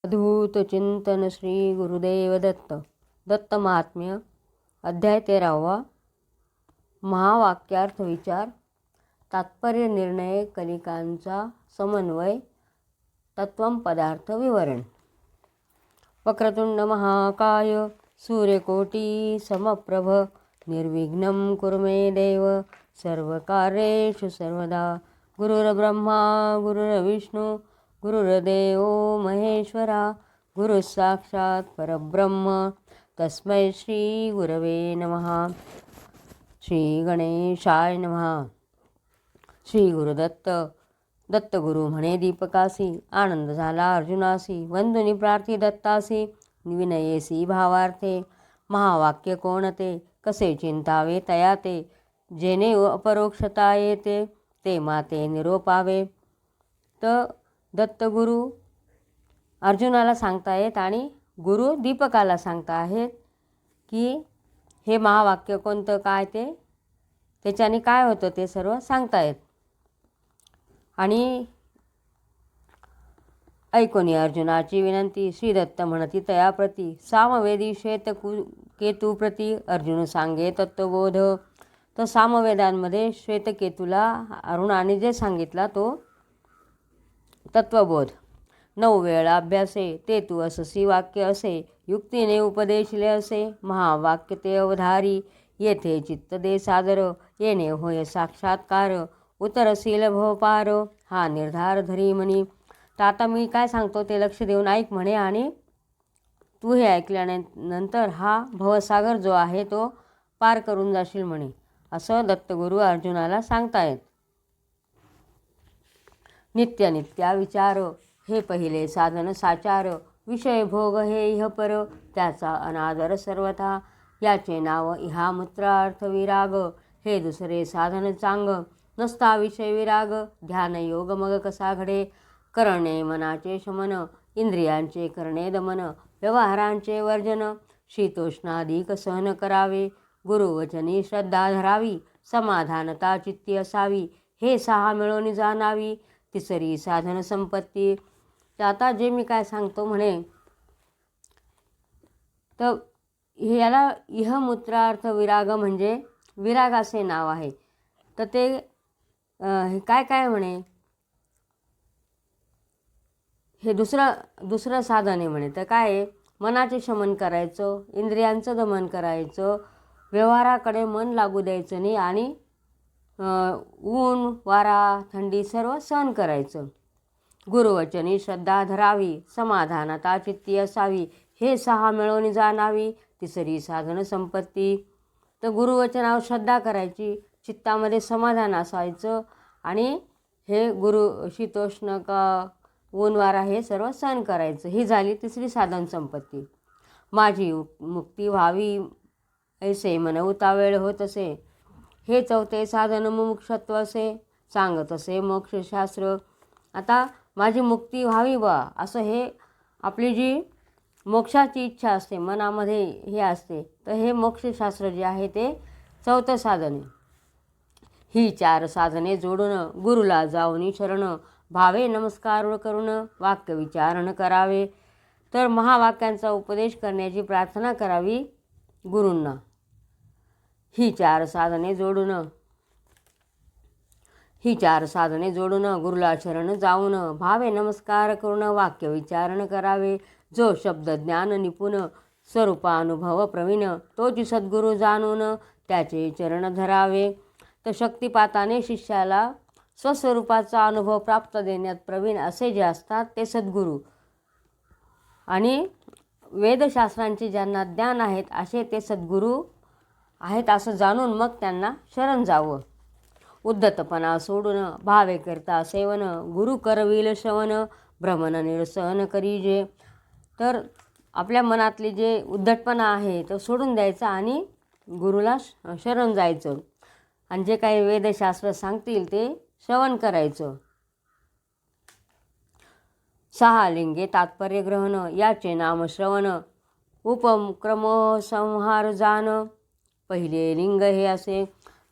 अद्भुत चिंतन श्री गुरुदेव दत्त. दत्त महात्म्य अध्याय 13वा. महावाक्यार्थ विचार. तात्पर्य निर्णय कलिकांचा समन्वय. तत्वम पदार्थ विवरण. वक्रतुंड महाकाय सूर्यकोटी समप्रभ निर्विघ्नं कुरु मे देव सर्वकार्येषु सर्वदा. गुरुर्ब्रह्मा गुरुर्विष्णू गुरुर्देवो महेश्वरा. गुरुः साक्षात् परब्रह्म तस्मै श्री गुरवे नमः. श्री गणेशाय नमः. श्री गुरुदत्त. दत्तगुरु म्हणे दीपकासी, आनंद झाला अर्जुनासी. वंदुनी प्रार्थी दत्तासी, विनयेसी भावार्थे. महावाक्य कोणते, कसे चिंतावे तया ते. जेणे अपरोक्षता येते, ते माते निरोपावे. तर दत्तगुरु अर्जुनाला सांगतायत आणि गुरु दीपकाला सांगता आहेत की हे महावाक्य कोणतं, काय ते, त्याच्याने काय होतं ते सर्व सांगतायत. आणि ऐकोनी अर्जुनाची विनंती. श्री दत्त म्हणती तयाप्रती. सामवेदी केतुप्रती अर्जुन सांगे तत्वबोध. तर सामवेदांमध्ये श्वेतकेतूला अरुणाने जे सांगितला तो तत्वबोध. 9 वेळा अभ्यासे ते तू अससी वाक्य असे. युक्तीने उपदेशले असे महावाक्य ते अवधारी. येथे चित्त दे सादर, येणे होय साक्षात्कार. उतरशील भवपार, हा निर्धार धरी म्हणी. तर आता मी काय सांगतो ते लक्ष देऊन ऐक म्हणे, आणि तू हे ऐकल्यानंतर हा भवसागर जो आहे तो पार करून जाशील म्हणे, असं दत्तगुरु अर्जुनाला सांगतायत. नित्य नित्या विचार, हे पहिले साधन साचार. विषय भोग हे इहपर, त्याचा अनादर सर्वथा. याचे नाव इहामुत्रार्थ विराग, हे दुसरे साधन चांग. नसता विषय विराग, ध्यान योग मग कसा घडे. करणे मनाचे शमन, इंद्रियांचे करणे दमन. व्यवहारांचे वर्जन, शीतोष्णाधिक सहन करावे. गुरुवचनी श्रद्धा धरावी, समाधानता चित्ती असावी. हे 6 मिळून जाणावी, तिसरी साधन संपत्ती. तर आता जे मी काय सांगतो म्हणे, तर याला इहमूत्रार्थ विराग म्हणजे विराग असे नाव आहे. तर ते काय काय म्हणे, हे दुसरं साधन आहे म्हणे. तर काय आहे, मनाचे शमन करायचं, इंद्रियांचं दमन करायचं, व्यवहाराकडे मन लागू द्यायचं नाही, आणि ऊन वारा थंडी सर्व सहन करायचं. गुरुवचनी श्रद्धा धरावी, समाधानता चित्ती असावी. हे 6 मिळून जाणावी, तिसरी साधन संपत्ती. तर गुरुवचनावर श्रद्धा करायची, चित्तामध्ये समाधान असायचं, आणि हे गुरु शीतोष्ण का ऊन वारा हे सर्व सहन करायचं. ही झाली तिसरी साधन संपत्ती. माझी मुक्ती व्हावी ऐसे मन उतावेळ होत असे, हे 4थे साधन मुमुक्षत्व असे. सांगत असे मोक्षशास्त्र. आता माझी मुक्ती व्हावी बा, असं हे आपली जी मोक्षाची इच्छा असते मनामध्ये हे असते, तर हे मोक्षशास्त्र जे आहे ते 4थं साधन आहे. ही 4 साधने जोडून गुरुला जाऊनी शरण, भावे नमस्कार करून वाक्य विचारण करावे. तर महावाक्यांचा उपदेश करण्याची प्रार्थना करावी गुरूंना. ही 4 साधने जोडून गुरुला शरण जाऊन, भावे नमस्कार करून वाक्य विचारण करावे. जो शब्द ज्ञान निपुण, स्वरूपानुभव प्रवीण, तोची सद्गुरू जाणून त्याचे चरण धरावे. तर शक्तिपाताने शिष्याला स्वस्वरूपाचा अनुभव प्राप्त देण्यात प्रवीण असे जे असतात ते सद्गुरू, आणि वेदशास्त्रांचे ज्यांना ज्ञान आहेत असे ते सद्गुरू आहेत असं जाणून मग त्यांना शरण जावं. उद्धतपणा सोडून भावे करता सेवन, गुरु करविल श्रवण, भ्रमण निरसन करीजे. तर आपल्या मनातले जे उद्धटपणा आहे तो सोडून द्यायचा आणि गुरुला शरण जायचं, आणि जे काही वेदशास्त्र सांगतील ते श्रवण करायचं. 6 लिंगे तात्पर्य ग्रहण, याचे नाम श्रवण. उपक्रम संहार जाण, पहिले लिंग हे असे.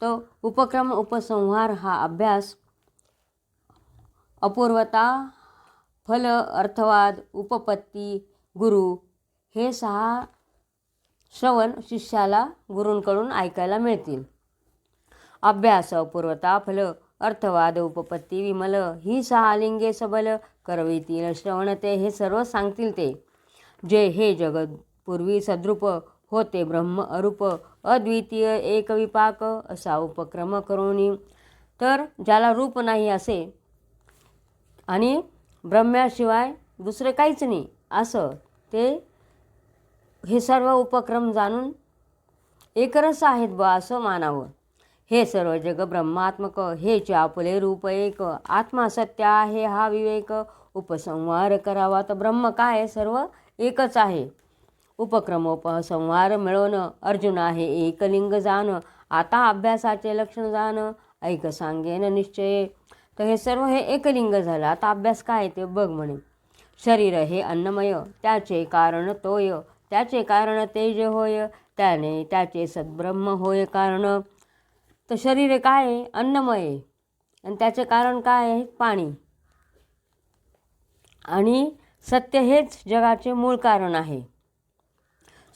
तो उपक्रम उपसंहार हा अभ्यास, अपूर्वता फल, अर्थवाद, उपपत्ती, गुरु हे 6 श्रवण शिष्याला गुरूंकडून ऐकायला मिळतील. अभ्यास, पूर्वता, फल, अर्थवाद, उपपत्ती, विमल ही 6 लिंगे सबल करवितील श्रवण ते. हे सर्व सांगतील ते. जे हे जगत पूर्वी सद्रूप होते ब्रह्म अरूप अद्वितीय एकविपाक असा उपक्रम करून. तर ज्याला रूप नाही असे आणि ब्रह्म्याशिवाय दुसरे काहीच नाही असं ते हे सर्व उपक्रम जाणून एकरस आहेत बा असं मानावं. हे सर्व जग ब्रह्मात्मक हेचे आपले रूप एक. आत्मा सत्य आहे हा विवेक उपसंहार करावा. तर ब्रह्म काय सर्व एकच आहे. उपक्रमोपसंहार मिळवून अर्जुन आहे एकलिंग जाण. आता अभ्यासाचे लक्षण जाण ऐक सांगेन निश्चय. तर हे सर्व हे एकलिंग झालं. आता अभ्यास काय ते बघ म्हणे. शरीर हे अन्नमय त्याचे कारण तोय. त्याचे कारण तेज होय त्याने त्याचे सद्ब्रह्म होय कारण. तर शरीर काय आहे अन्नमय आणि त्याचे कारण काय आहे पाणी. आणि सत्य हेच जगाचे मूळ कारण आहे.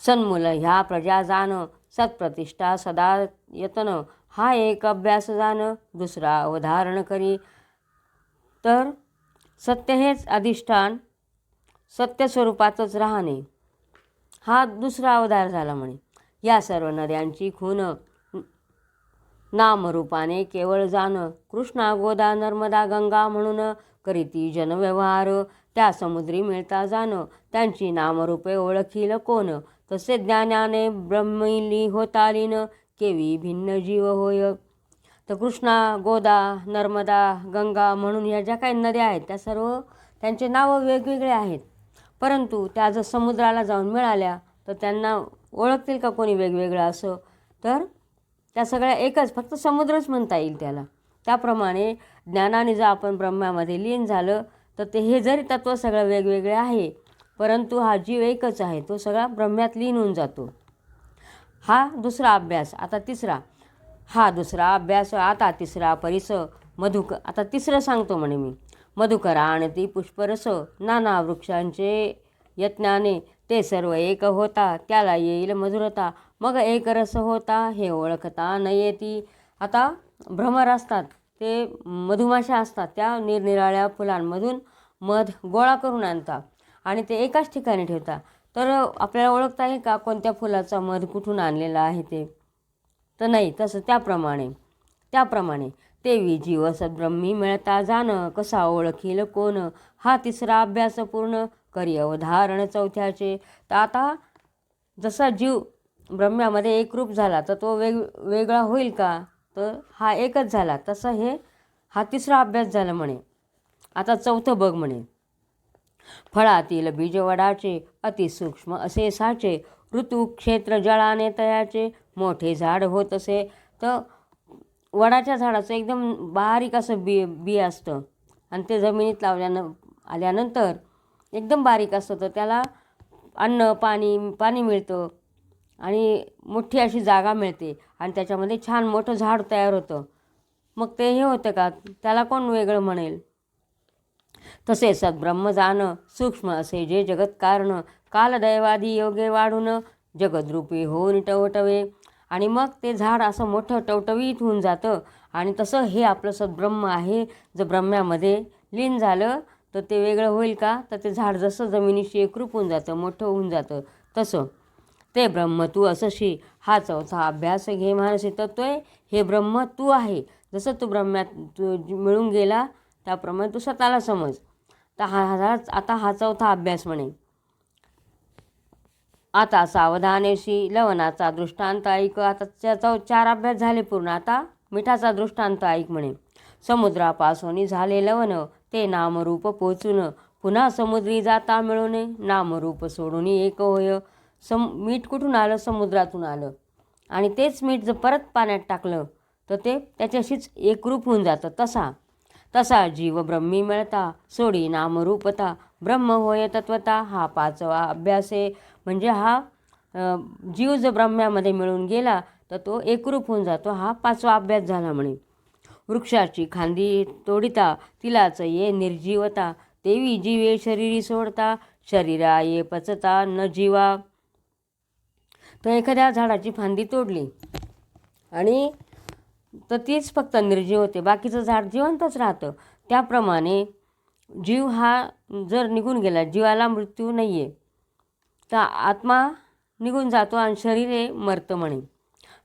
सन्मूल ह्या प्रजा जाण सत्प्रतिष्ठा सदा यतन हा एक अभ्यास जाण दुसरा अवधारण करी. तर सत्य हेच अधिष्ठान सत्य स्वरूपातच राहणे हा दुसरा अवधार झाला म्हणे. या सर्व नद्यांची खून नामरूपाने केवळ जाण. कृष्णा गोदा नर्मदा गंगा म्हणून करीती जनव्यवहार. त्या समुद्री मिळता जाण त्यांची नामरूपे ओळखील कोण. तसे ज्ञानाने ब्रह्मलीन होतालीन केवी भिन्न जीव होय. तर कृष्णा गोदा नर्मदा गंगा म्हणून ह्या ज्या काही नद्या आहेत त्या सर्व त्यांचे नावं वेगवेगळे आहेत. परंतु त्या जर समुद्राला जाऊन मिळाल्या तर त्यांना ओळखतील का कोणी वेगवेगळं असं. तर त्या सगळ्या एकच फक्त समुद्रच म्हणता येईल त्याला. त्याप्रमाणे ज्ञानाने जर आपण ब्रह्मामध्ये लीन झालं तर ते हे जरी तत्त्व सगळं वेगवेगळे आहे परंतु हा जीव एकच आहे. तो सगळा ब्रह्म्यात लीन होऊन जातो. हा दुसरा अभ्यास. आता तिसरा. हा दुसरा अभ्यास. आता तिसरा परिस आता तिसरं सांगतो म्हणे मी. मधुकरा आणती पुष्परस नाना वृक्षांचे यत्नाने ते सर्व एक होता त्याला येईल मधुरता. मग एक रस होता हे ओळखता न येती. आता भ्रमर असतात ते मधुमाशा असतात त्या निरनिराळ्या फुलांमधून मध गोळा करून आणतात आणि ते एकाच ठिकाणी ठेवतात. तर आपल्याला ओळखता येईल का कोणत्या फुलाचा मध कुठून आणलेला आहे ते. तर नाही. तसं त्याप्रमाणे तेवी जीव सद्ब्रह्मी मिळता जाण कसा ओळखील कोण. हा तिसरा अभ्यास पूर्ण करी अवधारण चौथ्याचे. तर आता जसा जीव ब्रह्म्यामध्ये एकरूप झाला तर तो वेगळा होईल का. तर हा एकच झाला. तसं हा तिसरा अभ्यास झाला म्हणे. आता चौथं बघ म्हणे. फळातील बीजवडाचे अतिसूक्ष्म असे साचे ऋतू क्षेत्र जळाने तयाचे मोठे झाड होत असे. तर वडाच्या झाडाचं एकदम बारीक असं बी असतं आणि ते जमिनीत आल्यानंतर एकदम बारीक असतं. तर त्याला अन्न पाणी मिळतं आणि मोठी अशी जागा मिळते आणि त्याच्यामध्ये छान मोठं झाड तयार होतं. मग ते हे होतं का त्याला कोण वेगळं म्हणेल. तसे सद्ब्रह्म जाण सूक्ष्म असे जे जगत कारण कालदैवादी योगे वाढून जगद्रूपी होऊन टवटवे. आणि मग ते झाड असं मोठं टवटवीत होऊन जातं. आणि तसं हे आपलं सद्ब्रह्म आहे. जर ब्रह्म्यामध्ये लीन झालं तर ते वेगळं होईल का. तर ते झाड जसं जमिनीशी एकरूप होऊन जातं मोठं होऊन जातं तसं ते ब्रह्म तू असशी. हा चौथा अभ्यास घे मानसी. तत्व हे ब्रह्म तू आहे. जसं तू ब्रह्म्यात तू मिळून गेला त्याप्रमाणे तू स्वतःला समज. तर आता हा चौथा अभ्यास म्हणे. आता सावधानेशी लवणाचा दृष्टांत ऐक. आता 4 अभ्यास झाले पूर्ण. आता मिठाचा दृष्टांत ऐक म्हणे. समुद्रापासून झाले लवण ते नामरूप पोचून पुन्हा समुद्री जाता मिळून नामरूप सोडून एक होय. मीठ कुठून आलं समुद्रातून आलं आणि तेच मीठ जर परत पाण्यात टाकलं तर ते त्याच्याशीच एकरूप होऊन जातं. तसा जीव ब्रह्मी मिळता सोडी नामरूपता ब्रह्म होय तत्वता. हा 5वा अभ्यास आहे. म्हणजे हा जीव जर ब्रह्म्यामध्ये मिळून गेला तर तो एकरूप होऊन जातो. हा 5वा अभ्यास झाला म्हणे. वृक्षाची खांदी तोडिता तिलाच ये निर्जीवता तेवी जीवे शरीरी सोडता, शरीरा ये पचता न जीवा. तर एखाद्या झाडाची फांदी तोडली आणि तर तीच फक्त निर्जीव होते, बाकीचं झाड जिवंतच राहतं. त्याप्रमाणे जीव हा जर निघून गेला, जीवाला मृत्यू नाही आहे, तर आत्मा निघून जातो आणि शरीर हे मरतं म्हणे.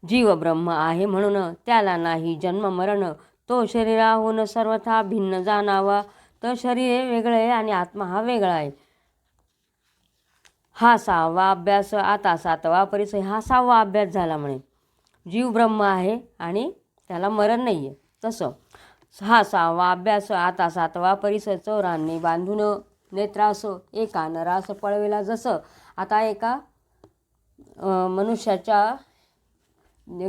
जीव ब्रह्म आहे म्हणून त्याला नाही जन्म मरण, तो शरीराहून सर्वथा भिन्न जाणावा. तर शरीर हे वेगळं आहे आणि आत्मा हा वेगळा आहे. हा 6वा अभ्यास. आता 7वा परिचय. हा 6वा अभ्यास झाला म्हणे. जीव ब्रह्म आहे आणि त्याला मरण नाही आहे. तसं हा 6वा अभ्यास. आता 7वा परिचय. चोरांनी बांधून नेत्रास एका नरास पळविला. जसं आता एका मनुष्याच्या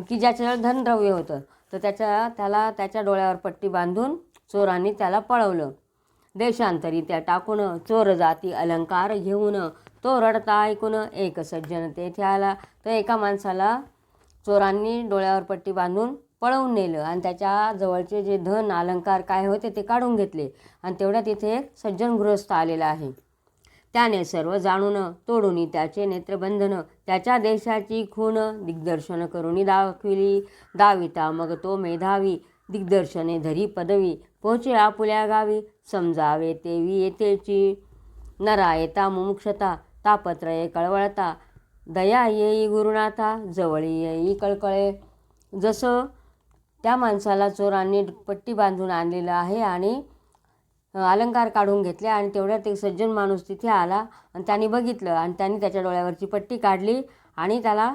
की ज्याच्याजवळ धनद्रव्य होतं, तर त्याला त्याच्या डोळ्यावर पट्टी बांधून चोरांनी त्याला पळवलं. देशांतरी त्या टाकून चोर जाती अलंकार घेऊन, तो रडता ऐकून एक सज्जन तेथे आला. तर एका माणसाला चोरांनी डोळ्यावर पट्टी बांधून पळवून नेलं आणि त्याच्या जवळचे जे धन अलंकार काय होते ते काढून घेतले. आणि तेवढ्या तिथे एक सज्जन गृहस्थ आलेला आहे. त्याने सर्व जाणून तोडून त्याचे नेत्रबंधन, त्याच्या देशाची खून दिग्दर्शन करून दाविता मग तो मेधावी. दिग्दर्शने धरी पदवी, पोचे आपुल्या गावी. समजावे तेवी येतेची, नरा येता मुमुक्षता. तापत्रये कळवळता, दया येई गुरुनाथा. जवळी येई कळकळे. जसं त्या माणसाला चोरांनी पट्टी बांधून आणलेलं आहे आणि अलंकार काढून घेतले आणि तेवढ्यात एक सज्जन माणूस तिथे आला आणि त्यांनी बघितलं आणि त्यांनी त्याच्या डोळ्यावरची पट्टी काढली आणि त्याला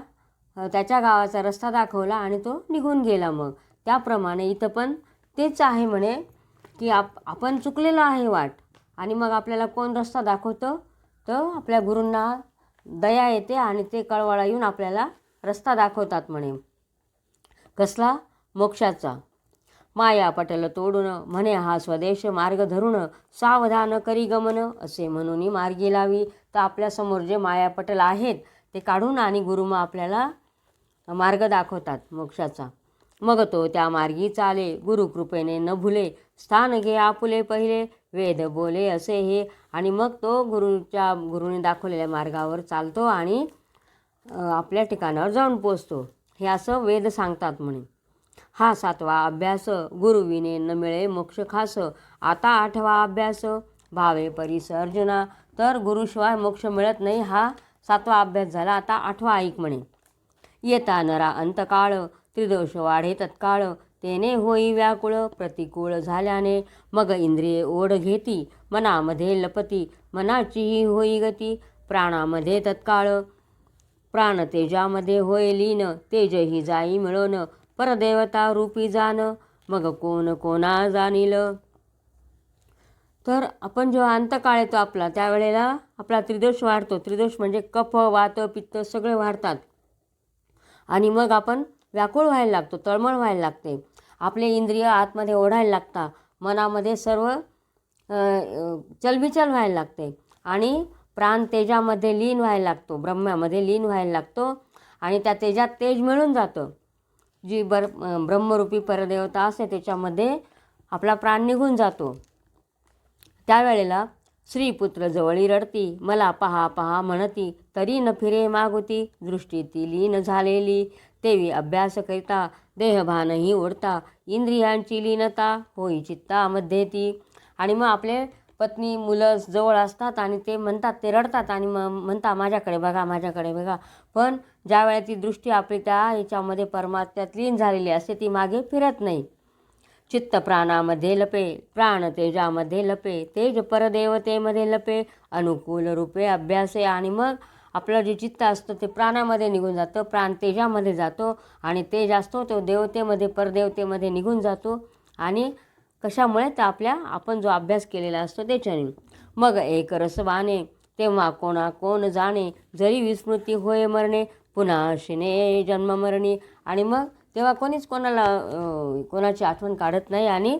त्याच्या गावाचा रस्ता दाखवला आणि तो निघून गेला. मग त्याप्रमाणे इथं पण तेच आहे म्हणे की आपण चुकलेलं आहे वाट, आणि मग आपल्याला कोण रस्ता दाखवतं, तर आपल्या गुरूंना दया येते आणि ते कळवळा येऊन आपल्याला रस्ता दाखवतात म्हणे. कसला? मोक्षाचा. माया पटल तोडून म्हणे हा स्वदेश मार्ग धरून, सावधान करी गमन असे म्हणून मार्गी लावी. तर आपल्यासमोर जे मायापटल आहेत ते काढून आणि गुरुमा आपल्याला मार्ग दाखवतात मोक्षाचा. मग तो त्या मार्गी चाले, गुरुकृपेने न भुले. स्थान घे आपुले पहिले, वेद बोले असे हे. आणि मग तो गुरुने दाखवलेल्या मार्गावर चालतो आणि आपल्या ठिकाणावर जाऊन पोचतो. हे असं वेद सांगतात म्हणे. हा 7वा अभ्यास. गुरुविने न मिळे मोक्ष खास. आता 8वा अभ्यास. भावे परीस अर्जुना. तर गुरुशिवाय मोक्ष मिळत नाही. हा 7वा अभ्यास झाला. आता 8वा ऐक म्हणे. येता नरा अंतकाळ, त्रिदोष वाढे तत्काळ. तेने होई व्याकुळ, प्रतिकूळ झाल्याने. मग इंद्रिये ओढ घेती, मनामध्ये लपती. मनाचीही होई गती, प्राणामध्ये तत्काळ. प्राण तेजामध्ये होय लीन, तेजही जाई मिळून. परदेवता रूपी जान, मग कोण कोणा जाणील. तर आपण जेव्हा अंतकाळ येतो आपला, त्यावेळेला आपला त्रिदोष वाढतो. त्रिदोष म्हणजे कफ, वात, पित्त सगळे वाढतात आणि मग आपण व्याकुळ व्हायला लागतो, तळमळ व्हायला लागते. आपले इंद्रिय आतमध्ये ओढायला लागतात, मनामध्ये सर्व चलबिचल व्हायला लागते आणि प्राण तेजामध्ये लीन व्हायला लागतो, ब्रह्मामध्ये लीन व्हायला लागतो आणि त्या तेजात तेज मिळून जातं. जी ब्रह्मरूपी परदेवता असते त्याच्यामध्ये आपला प्राण निघून जातो. त्यावेळेला श्रीपुत्र जवळी रडती, मला पहा पहा म्हणती. तरी न फिरे मागुती, दृष्टी ती लीन झालेली. तेवी अभ्यास करिता, देहभानही ओढता. इंद्रियांची लीनता होई चित्तामध्ये ती. आणि मग आपले पत्नी मुलं जवळ असतात आणि ते म्हणतात, ते रडतात आणि मग म्हणतात माझ्याकडे बघा, माझ्याकडे बघा. पण ज्यावेळेला ती दृष्टी आपली त्या ह्याच्यामध्ये परमात्म्यात लीन झालेली असते, ती मागे फिरत नाही. चित्त प्राणामध्ये लपे, प्राण तेजामध्ये लपे, तेज परदेवतेमध्ये लपे. अनुकूल रूपे अभ्यासे. आणि मग आपलं जे चित्त असतं ते प्राणामध्ये निघून जातं, प्राण तेजामध्ये जातो आणि तेज असतो तो देवतेमध्ये, परदेवतेमध्ये निघून जातो. आणि कशामुळे? तर आपण जो अभ्यास केलेला असतो त्याच्याने. मग एक रसवाने, तेव्हा कोण जाणे. जरी विस्मृती होय मरणे, पुन्हा अशिने जन्ममरणी. आणि मग तेव्हा कोणीच कोणाची आठवण काढत नाही आणि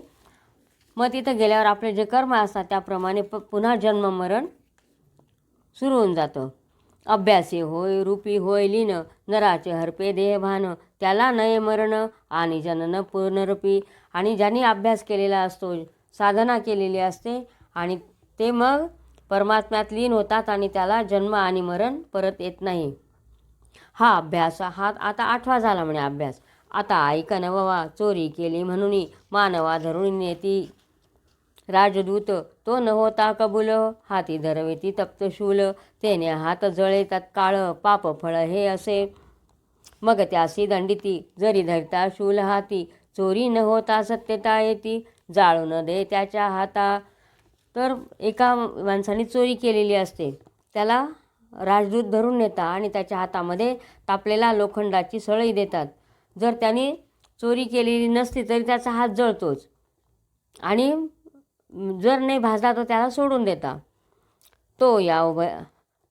मग तिथं गेल्यावर आपले जे कर्म असतात त्याप्रमाणे पुन्हा जन्ममरण सुरू होऊन जातं. अभ्यासी होय रूपी होय लीन, नराचे हरपे देहभान. त्याला नये मरण आणि जनन पूर्णरूपी. आणि ज्यांनी अभ्यास केलेला असतो, साधना केलेली असते आणि ते मग परमात्म्यात लीन होतात आणि त्याला जन्म आणि मरण परत येत नाही. हा अभ्यास हा आता 8वा झाला म्हणे अभ्यास. आता ऐक नववा, चोरी केली म्हणून मानवा धरून नेती राजदूत, तो न होता कबूल, हाती धरवेती तप्तशूल, तेने हात जळे तत्काळ, पाप फळ हे असे, मग त्यासी दंडिती, जरी धरता शूल हाती, चोरी न होता सत्यता येती, जाळू न दे त्याच्या हाता. तर एका माणसाने चोरी केलेली असते, त्याला राजदूत धरून नेतात आणि त्याच्या हातामध्ये तापलेला लोखंडाची सळई देतात. जर त्याने चोरी केलेली नसती तरी त्याचा हात जळतोच आणि जर नाही भाजला तर त्याला सोडून देता. तो या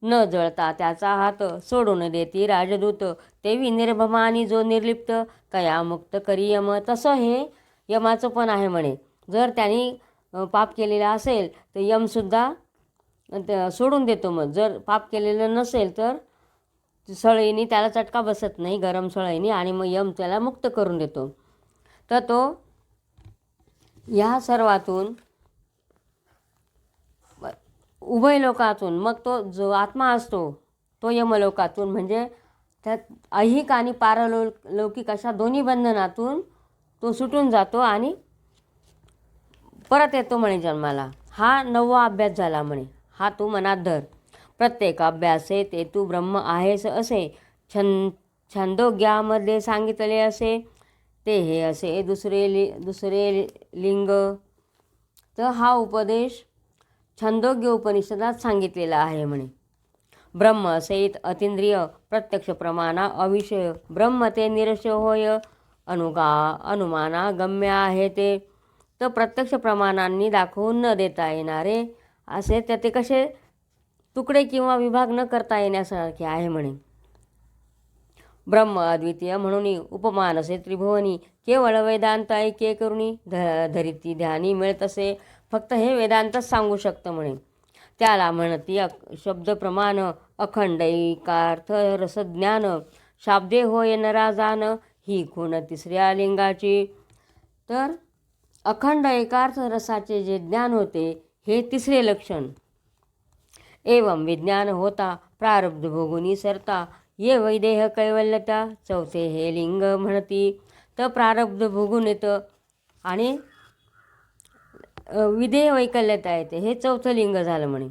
न जळता त्याचा हात सोडून देती राजदूत, तेवी निर्भमानी जो निर्लिप्त, कया मुक्त करी यम. तसं हे यमाचं पण आहे म्हणे. जर त्यांनी पाप केलेलं असेल तर यमसुद्धा सोडून देतो. मग जर पाप केलेलं नसेल तर सळईनी त्याला चटका बसत नाही, गरम सळईनी, आणि मग यम त्याला मुक्त करून देतो. तर तो ह्या सर्वातून उभय लोकातून, मग तो जो आत्मा असतो तो यमलोकातून, म्हणजे त्यात ऐहिक आणि पारलौकिक अशा दोन्ही बंधनातून तो सुटून जातो आणि परत येतो म्हणे जन्माला. हा 9वा अभ्यास झाला म्हणे. हा तू मनात धर. प्रत्येक अभ्यासे ते तू ब्रह्म आहेस असे छंदोग्यामध्ये सांगितले असे, ते हे असे दुसरे लिंग. तर हा उपदेश छंदोग्य उपनिषदात सांगितलेला आहे म्हणे. ब्रह्म असेत अतिंद्रिय, प्रत्यक्ष प्रमाणा अविषय, ब्रह्म ते निरश होय, अनुमाना गम्य आहे ते. तर प्रत्यक्ष प्रमाणांनी दाखवून न देता येणारे असे, ते कसे तुकडे किंवा विभाग न करता येण्यासारखे आहे म्हणे. ब्रह्म अद्वितीय म्हणून उपमान असे त्रिभुवनी, केवळ वेदांत ऐके करुणी धरिती ध्यानी मिळत असे. फक्त हे वेदांतच सांगू शकतं म्हणे. त्याला म्हणती शब्द प्रमाण, अखंड एकार्थ रसज्ञान, शाब्दे होय नराजान, ही खूण तिसऱ्या लिंगाची. तर अखंड एकार्थ रसाचे जे ज्ञान होते हे तिसरे लक्षण. एवं विज्ञान होता प्रारब्ध भोगुनी सरता, ये वैदेह कैवल्यता, चौथे हे लिंग म्हणती. तर प्रारब्ध भोगून येतं आणि विदेह वैकल्यता येते, हे चौथं लिंग झालं म्हणे.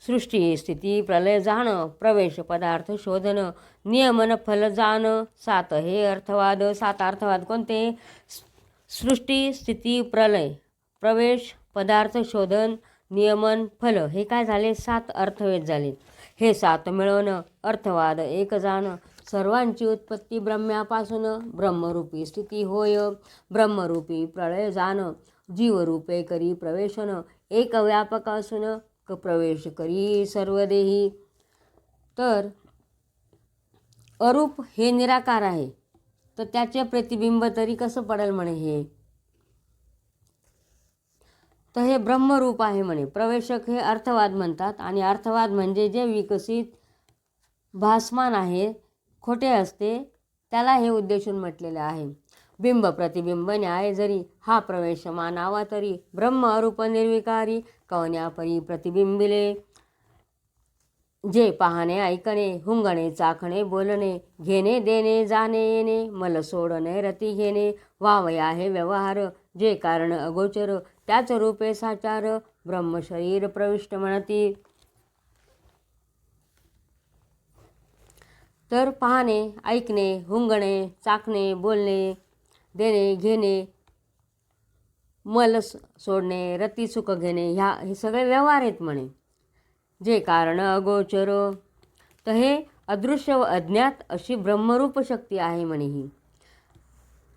सृष्टी स्थिती प्रलय जाणं, प्रवेश पदार्थ शोधन, नियमन फल जाण, 7 हे अर्थवाद. 7 अर्थवाद कोणते? सृष्टी स्थिती प्रलय, प्रवेश पदार्थ शोधन, नियमन फल, हे काय झाले? 7 अर्थवेद झाले. हे 7 मिळवून अर्थवाद एक जाण, सर्वांची उत्पत्ती ब्रह्म्यापासून, ब्रह्मरूपी स्थिती होय, ब्रह्मरूपी प्रलय जाण, जीवरूपे करी प्रवेशन, एक व्यापक असून प्रवेश करी सर्वदेही. तर अरूप हे निराकार आहे, तर त्याचे प्रतिबिंब तरी कसं पडेल म्हणे हे. तर हे ब्रह्मरूप आहे म्हणे. प्रवेशक हे अर्थवाद म्हणतात आणि अर्थवाद म्हणजे जे विकसित भासमान आहे, खोटे असते, त्याला हे उद्देशून म्हटलेले आहे. बिंब प्रतिबिंब न्याय जरी, हा प्रवेश मानावा तरी, ब्रह्म अरूप निर्विकारी, कवन्या परी प्रतिबिंबिले. जे पाहणे ऐकणे, हुंगणे चाखणे बोलणे, घेणे देणे जाणे येणे, मल सोडणे रती घेणे, वावया हे व्यवहार, जे कारण अगोचर, त्याच रूपे साचार, ब्रह्म शरीर प्रविष्ट म्हणती. तर पाहणे, ऐकणे, हुंगणे, चाखणे, बोलणे, देणे घेणे, मल सोडणे, रती सुख घेणे, हे सगळे व्यवहार आहेत म्हणे. जे कारण अगोचर, तर हे अदृश्य व अज्ञात अशी ब्रह्मरूप शक्ती आहे म्हणे ही.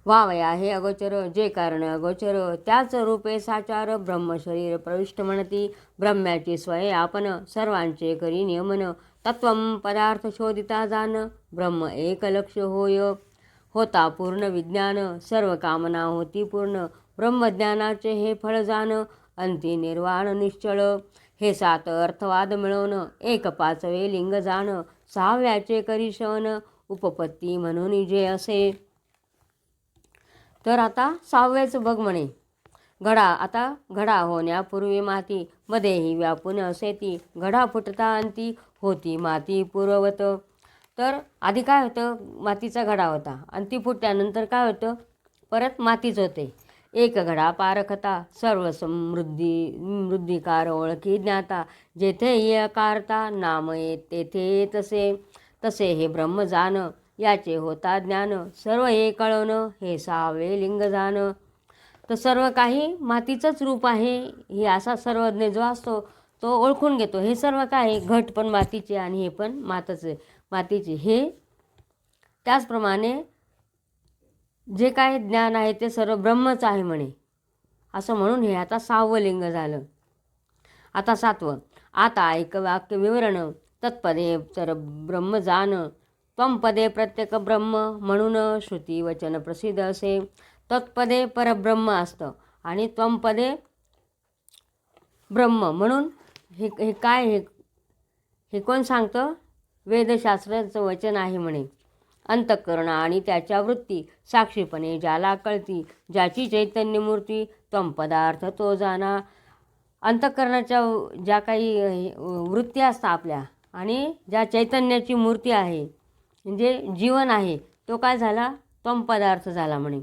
वावया हे अगोचर, जे कारण अगोचर, त्याच रूपे साचार, ब्रह्मशरीर प्रविष्ट म्हणती. ब्रह्म्याची स्वये आपण, सर्वांचे करी नियमन, तत्वम पदार्थ शोधिता जाण, ब्रह्म एक लक्ष होय, होता पूर्ण विज्ञान, सर्व कामना होती पूर्ण, ब्रह्मज्ञानाचे हे फळ जाण, अंती निर्वाण निश्चळ. हे 7 अर्थवाद मिळवून एक 5वे लिंग जाण, 6व्याचे करी शवन, उपपत्ती म्हणून जे असे. तर आता 6वेच बघ म्हणे. घडा आता घडा होण्यापूर्वी माती मध्येही व्यापून असे ती घडा फुटता अंती होती माती पूर्ववत. तर आधी काय होतं, मातीचा घडा होता आणि ती फुटल्यानंतर काय होतं, परत मातीच होते. एक घडा पारखता सर्व समृद्धिकार ओळखी ज्ञाता जेथे ये कारता नाम येत तेथे तसे तसे हे ब्रह्म जाण याचे होता ज्ञान सर्व हे कळवणं हे सहावे लिंग जाण. तर सर्व काही मातीचंच रूप आहे हे असा सर्वज्ञ जो असतो तो ओळखून घेतो. हे सर्व काय, घट पण मातीचे आणि हे पण मातीचे. हे त्याचप्रमाणे जे काय ज्ञान आहे ते सर्व ब्रह्मच आहे म्हणे, असं म्हणून हे आता 6वं लिंग झालं. आता 7वं. आता ऐक वाक्य विवरण तत्पदे तर ब्रह्म जाण त्वंपदे प्रत्येक ब्रह्म म्हणून श्रुती वचन प्रसिद्ध असे. तत्पदे परब्रह्म असतं आणि त्वंपदे ब्रह्म म्हणून हे काय, हे कोण सांगतं, वेदशास्त्राचं वचन आहे म्हणे. अंतःकरण आणि त्याच्या वृत्ती साक्षीपणे ज्याला कळती ज्याची चैतन्यमूर्ती त्वंपदार्थ तो जाणा. अंतःकरणाच्या ज्या काही वृत्ती असतात आपल्या आणि ज्या चैतन्याची मूर्ती आहे म्हणजे जीवन आहे तो काय झाला, त्वंपदार्थ झाला म्हणे.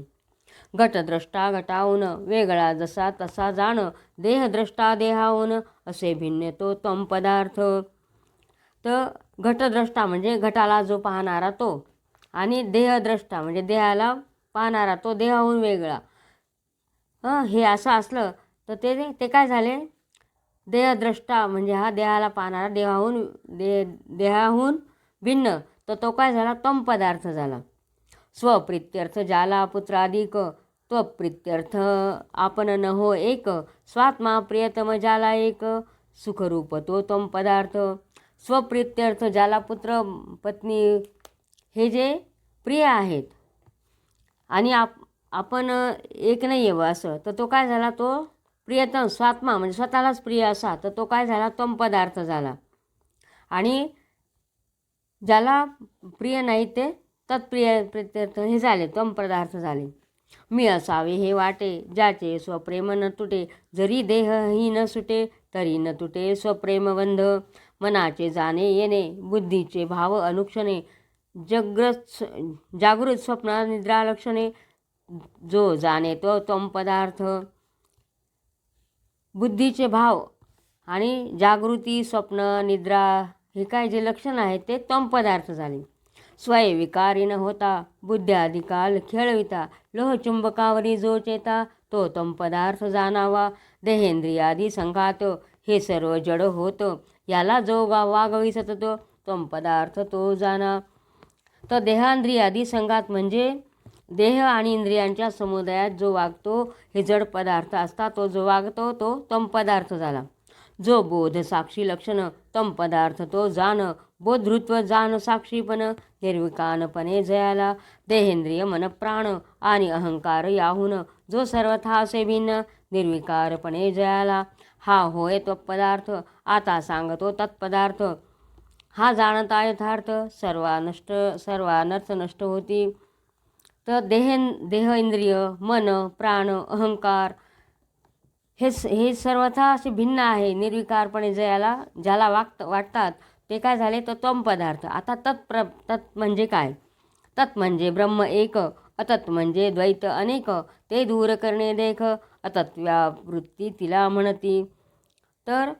घटद्रष्टा घटाहून वेगळा जसा तसा जाण देहद्रष्टा देहाहून असे भिन्न तो त्वंपदार्थ. तर घटद्रष्टा म्हणजे घटाला जो पाहणारा तो आणि देहद्रष्टा म्हणजे देहाला पाहणारा तो देहाहून वेगळा. हे असं असलं तर ते काय झाले, देहद्रष्टा म्हणजे हा देहाला पाहणारा देहाहून भिन्न तर तो काय झाला, त्वंपदार्थ झाला. स्वप्रित्यर्थ ज्याला पुत्राधिक त्वप्रित्यर्थ आपण न हो एक स्वात्मा प्रियतम ज्याला एक सुखरूप तो त्वंपदार्थ. स्वप्रित्यर्थ ज्याला पुत्र पत्नी हे जे प्रिय आहेत आणि आपण एक नाही आहे असं तर तो काय झाला, तो प्रियतम स्वात्मा म्हणजे स्वतःलाच प्रिय असा तर तो काय झाला, त्वंपदार्थ झाला. आणि ज्याला प्रिय नाही ते तत्प्रिय प्रित्यर्थ हे झाले त्वंपदार्थ झाले. मी असावे हे वाटे ज्याचे स्वप्रेम न तुटे जरी देहही न सुटे तरी न तुटे स्वप्रेमबंध. मनाचे जाणे येणे बुद्धीचे भाव अनुक्षणे जागृत स्वप्न निद्रा लक्षणे जो जाणे तो त्वंपदार्थ. बुद्धीचे भाव आणि जागृती स्वप्न निद्रा हे काय जे लक्षण आहेत ते त्वंपदार्थ झाले. स्वयंविकारी न होता बुद्ध्याधिकाल खेळविता लोहचुंबकावरी जो चेता तो त्वंपदार्थ जाणावा. देहेंद्रियादी संघात हे सर्व जड होत याला जो वागविसत तो त्वंपदार्थ तो जाणा. तर देहांद्रियादी संघात म्हणजे देह आणि इंद्रियांच्या समुदायात जो वागतो हे जड पदार्थ असता तो जो वागतो तो त्वंपदार्थ झाला. जो बोध साक्षी लक्षण त्वंपदार्थ तो जाण बोधृत्व जाण साक्षीपण निर्विकारपणे जयाला. देहेंद्रिय मन प्राण आणि अहंकार याहून जो सर्वथा असे भिन्न निर्विकारपणे जयाला. हा होय त्वपदार्थ आता सांगतो तत्पदार्थ. हा जाणता यथार्थ सर्वानर्थ नष्ट होती. तर देह इंद्रिय मन प्राण अहंकार हे सर्वथा असे भिन्न आहे निर्विकारपणे ज्याला वाटतात ते काय झाले तर त्वंपदार्थ. आता तत् म्हणजे काय, तत् म्हणजे ब्रह्म एक अतत् म्हणजे द्वैत अनेक ते दूर करणे देख अतत्व्यावृत्ती तिला म्हणती. तर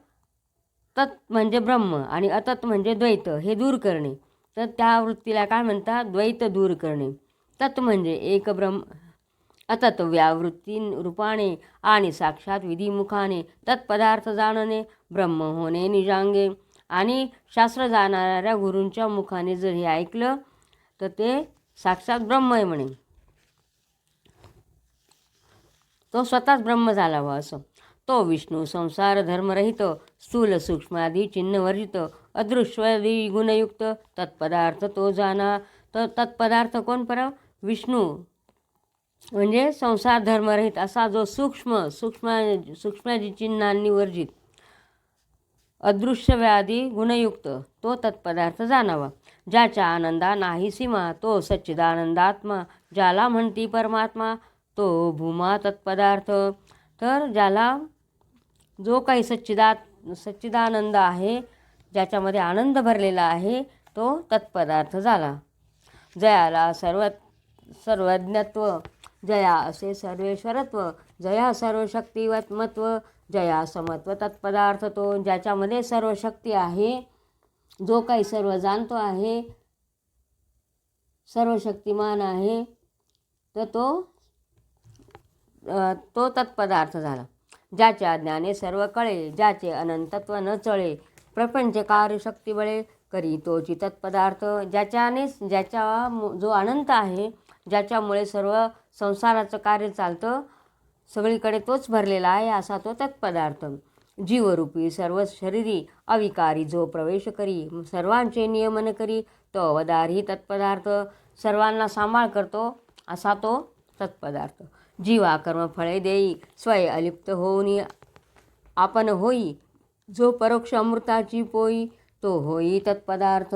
तत् म्हणजे ब्रह्म आणि अतत् म्हणजे द्वैत हे दूर करणे तर त्या वृत्तीला काय म्हणतात, द्वैत दूर करणे. तत् म्हणजे एक ब्रह्म अतत् व्यावृत्ती रूपाने आणि साक्षात विधिमुखाने तत्पदार्थ जाणणे ब्रह्म होणे निजांगे. आणि शास्त्र जाणाऱ्या गुरूंच्या मुखाने जर हे ऐकलं तर ते साक्षात ब्रह्म आहे म्हणे, तो स्वतःच ब्रह्म झाला व असं. तो विष्णू संसार धर्मरहित स्थूल सूक्ष्मादी चिन्हवर्जित अदृश्यादी गुणयुक्त तत्पदार्थ तो जाणा. तर तत्पदार्थ कोण परम, विष्णू म्हणजे संसार धर्मरहित असा जो सूक्ष्मादी चिन्हांनी वर्जित अदृश्यव्याधी गुणयुक्त तो तत्पदार्थ जाणावा. ज्याच्या आनंदा नाही सीमा तो सच्चिदानंदात्मा ज्याला म्हणती परमात्मा तो भूमा तत्पदार्थ. तर ज्याला जो काही सच्चिदानंद आहे, ज्याच्यामध्ये आनंद भरलेला आहे, तो तत्पदार्थ झाला. जयाला सर्वज्ञत्व, जया असे सर्वेश्वरत्व, जया सर्वशक्तिवत्मत्व, जया समत्व तत्पदार्थ तो, ज्याच्यामध्ये सर्व शक्ती आहे, जो काही सर्व जाणतो आहे, सर्व शक्तिमान आहे, तर तो तत्पदार्थ झाला. ज्याच्या ज्ञाने सर्व कळे, ज्याचे अनंतत्व न चळे, प्रपंच कार्यशक्ती बळे, करी तोची तत्पदार्थ. ज्याचा जो अनंत आहे, ज्याच्यामुळे सर्व संसाराचं कार्य चालतं, सगळीकडे तोच भरलेला आहे, असा तो तत्पदार्थ. जीवरूपी सर्व शरीरी अविकारी जो प्रवेश करी, सर्वांचे नियमन करी, तो अवतारी तत्पदार्थ. सर्वांना सांभाळ करतो असा तो तत्पदार्थ. जीवा कर्मफळे देई, स्वय अलिप्त होऊनी आपण होई, जो परोक्ष अमृताची पोई, तो होई तत्पदार्थ.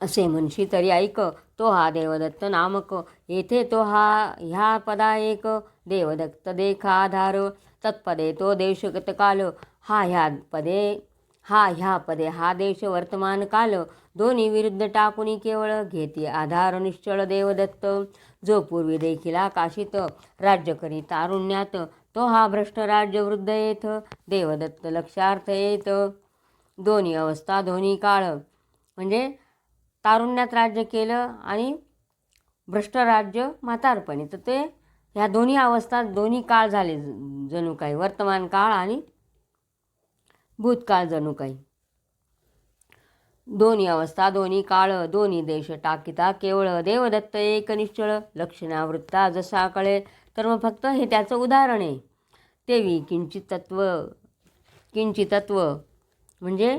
असे म्हणशी तरी ऐक, तो हा देवदत्त नामक, येथे तो ह्या पदा एक, देवदत्त देखा आधार, तत्पदे तो देशगत काल, ह्या पदे हा देश वर्तमान काल, दोन्ही विरुद्ध टाकुनी केवळ, घेती आधार निश्चळ देवदत्त. जो पूर्वी देखील आकाशित राज्य करी तारुण्यात, तो हा भ्रष्ट राज्य वृद्ध येथ, देवदत्त लक्षार्थ येत. दोन्ही अवस्था दोन्ही काळ, म्हणजे तारुण्यात राज्य केलं आणि भ्रष्ट राज्य म्हातारपणी, तर ते ह्या दोन्ही अवस्था दोन्ही काळ झाले, जणू काही वर्तमान काळ आणि भूतकाळ जणू काही. दोन्ही अवस्था दोन्ही काळ, दोन्ही देश टाकिता केवळ, देवदत्त एक निश्चळ, लक्षणावृत्ता जसा कळे. तर मग फक्त हे त्याचं उदाहरण आहे. तेवी किंचितत्व म्हणजे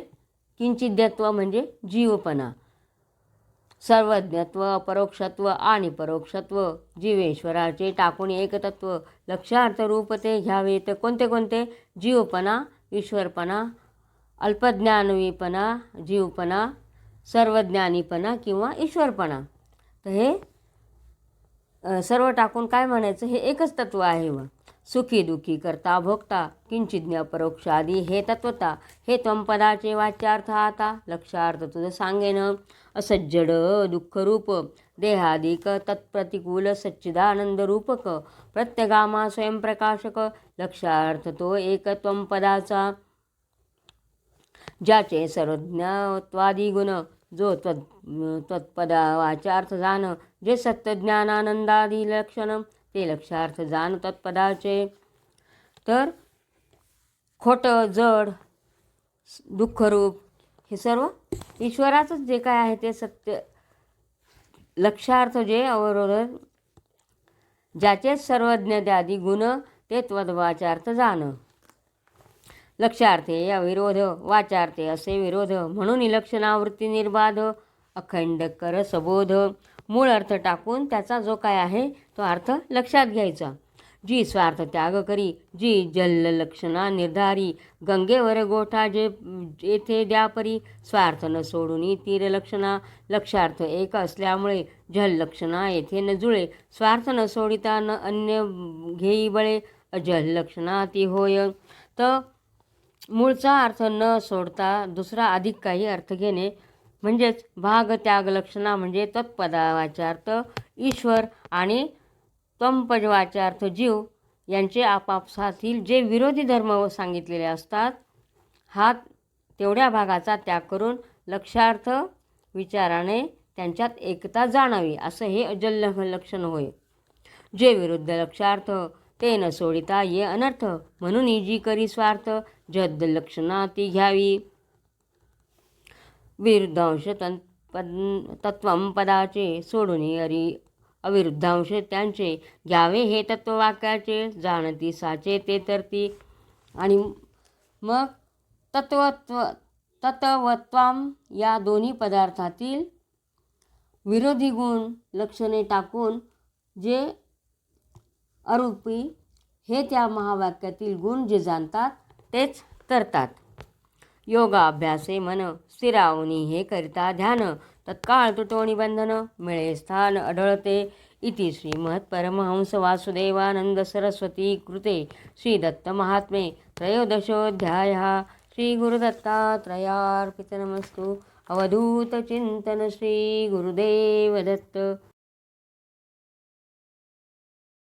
किंचिद्यत्व म्हणजे जीवपणा, सर्वज्ञत्व, अपरोक्षत्व आणि परोक्षत्व, जीवेश्वराचे टाकून एकतत्व, लक्षार्थ रूप ते घ्यावे. तर कोणते जीवपणा, ईश्वरपणा, अल्पज्ञानवीपणा, जीवपणा, सर्वज्ञानीपणा किंवा ईश्वरपणा. तर हे सर्व टाकून काय म्हणायचं, हे एकच तत्व आहे. व सुखी दुखी करता भोगता, किंचिज्ञ परोक्षादी हे तत्वता, हे त्वंपदाचे वाच्यार्थ आता, लक्षार्थ तुझं सांगेन. असज्जड दुःखरूप देहादिक तत्प्रतिकूल सच्चिदानंद रूपक, प्रत्यगामा स्वयंप्रकाशक, लक्षार्थ तो एक त्वंपदाचा. ज्याचे सर्वज्ञत्वादी गुण, जो त्वत्पदा वाचार्थ जाण, जे सत्यज्ञानानंदादी लक्षण, ते लक्षार्थ जाण तत्पदाचे. तर खोटं, जड, दुःखरूप हे सर्व ईश्वराचंच जे काय आहे ते सत्य. लक्षार्थ जे अवरोध, ज्याचे सर्वज्ञत्यादी गुण, ते त्वद्वाचार्थ जाण. लक्षार्थे अविरोध, वाचार्थे असे विरोध, म्हणून लक्षणावृत्ती निर्बाध, अखंड कर सबोध. मूळ अर्थ टाकून त्याचा जो काय आहे तो अर्थ लक्षात घ्यायचा. जी स्वार्थ त्याग करी, जी जल लक्षणा निर्धारी, गंगेवर गोठा जे येथे द्यापरी, स्वार्थ न सोडून तीर लक्षणा. लक्षार्थ एक असल्यामुळे जल लक्षणा येथे न जुळे, स्वार्थ न सोडिता न अन्य घेई बळे, अजल लक्षणा ती होय. तर मूळचा अर्थ न सोडता दुसरा अधिक काही अर्थ घेणे, म्हणजेच भाग त्याग लक्षणा म्हणजे तत्पदा वाचार्थ ईश्वर आणि त्वंपज वाचार्थ जीव, यांचे आपापसातील जे विरोधी धर्म सांगितलेले असतात, हा तेवढ्या भागाचा त्याग करून लक्षार्थ विचाराने त्यांच्यात एकता जाणावी, असं हे अजल लक्षण होय. जे विरुद्ध लक्षार्थ ते न सोडिता ये अनर्थ, म्हणून जी करी स्वार्थ, जद लक्षणा ती घ्यावी. विरुद्धांश तत्वं पदाचे सोडून अविरुद्धांश त्यांचे घ्यावे, हे तत्ववाक्याचे जाणती साचे ते तरती. आणि मग तत्वत्वाम या दोन्ही पदार्थातील विरोधी गुण लक्षणे टाकून जे अरूपी हे त्या महावाक्यातील गुण जे जाणतात तेच तरतात. योगाभ्यासे मन स्थिरावनी हे करिता ध्यान, तत्काळ तुटवणी बंधन, मिळे स्थान आढळते इति श्रीमत्परमहंस वासुदेवानंद सरस्वती कृते श्रीदत्तमहात्म्ये त्रयोदशोऽध्यायः। श्रीगुरुदत्तात्रयार्पितनमस्तु। अवधूतचिन्तन श्री गुरुदेव दत्त।